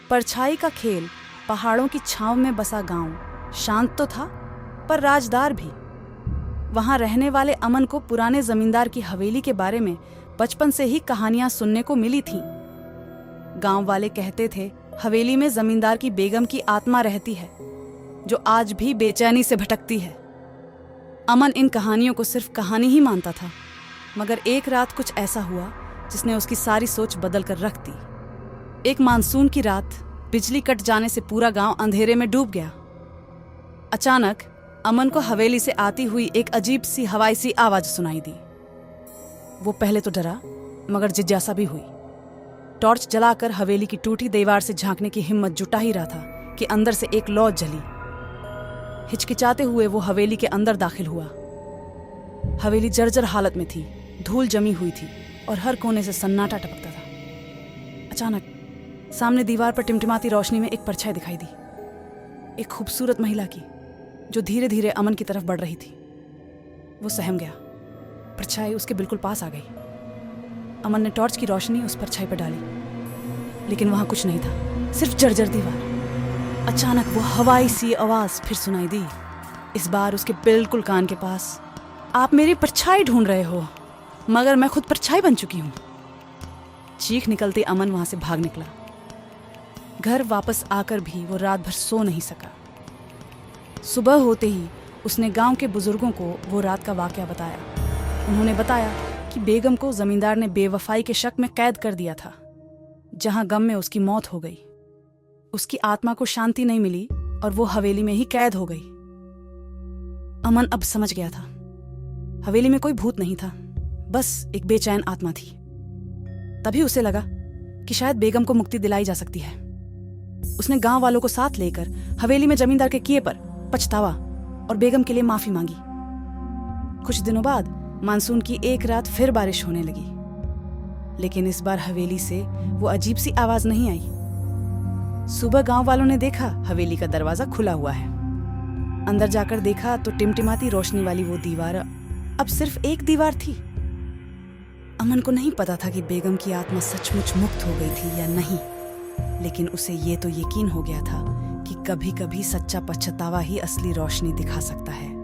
परछाई का खेल, पहाड़ों की छांव में बसा गांव शांत तो था पर राजदार भी। वहां रहने वाले अमन को पुराने जमींदार की हवेली के बारे में बचपन से ही कहानियां सुनने को मिली थीं। गांव वाले कहते थे हवेली में जमींदार की बेगम की आत्मा रहती है जो आज भी बेचैनी से भटकती है। अमन इन कहानियों को सिर्फ कहानी ही मानता था, मगर एक रात कुछ ऐसा हुआ जिसने उसकी सारी सोच बदल कर रख दी। एक मानसून की रात बिजली कट जाने से पूरा गांव अंधेरे में डूब गया। अचानक अमन को हवेली से आती हुई एक अजीब सी हवाई सी आवाज सुनाई दी। वो पहले तो डरा मगर जिज्ञासा भी हुई। टॉर्च जलाकर हवेली की टूटी दीवार से झांकने की हिम्मत जुटा ही रहा था कि अंदर से एक लौ जली। हिचकिचाते हुए वो हवेली के अंदर दाखिल हुआ। हवेली जर्जर हालत में थी, धूल जमी हुई थी और हर कोने से सन्नाटा टपकता था। अचानक सामने दीवार पर टिमटिमाती रोशनी में एक परछाई दिखाई दी, एक खूबसूरत महिला की जो धीरे धीरे अमन की तरफ बढ़ रही थी। वो सहम गया। परछाई उसके बिल्कुल पास आ गई। अमन ने टॉर्च की रोशनी उस परछाई पर डाली, लेकिन वहां कुछ नहीं था, सिर्फ जर्जर दीवार। अचानक वो हवाई सी आवाज फिर सुनाई दी, इस बार उसके बिल्कुल कान के पास। आप मेरी परछाई ढूंढ रहे हो, मगर मैं खुद परछाई बन चुकी हूं। चीख निकलते अमन वहां से भाग निकला। घर वापस आकर भी वो रात भर सो नहीं सका। सुबह होते ही उसने गांव के बुजुर्गों को वो रात का वाकया बताया। उन्होंने बताया कि बेगम को जमींदार ने बेवफाई के शक में कैद कर दिया था, जहां गम में उसकी मौत हो गई। उसकी आत्मा को शांति नहीं मिली और वो हवेली में ही कैद हो गई। अमन अब समझ गया था, हवेली में कोई भूत नहीं था, बस एक बेचैन आत्मा थी। तभी उसे लगा कि शायद बेगम को मुक्ति दिलाई जा सकती है। उसने गांव वालों को साथ लेकर हवेली में जमींदार के किए पर पछतावा और बेगम के लिए माफी मांगी। कुछ दिनों बाद मानसून की एक रात फिर बारिश होने लगी, लेकिन इस बार हवेली से वो अजीब सी आवाज नहीं आई। सुबह गांव वालों ने देखा हवेली का दरवाजा खुला हुआ है। अंदर जाकर देखा तो टिमटिमाती रोशनी वाली वो दीवार अब सिर्फ एक दीवार थी। अमन को नहीं पता था कि बेगम की आत्मा सचमुच मुक्त हो गई थी या नहीं, लेकिन उसे ये तो यकीन हो गया था कि कभी कभी सच्चा पछतावा ही असली रोशनी दिखा सकता है।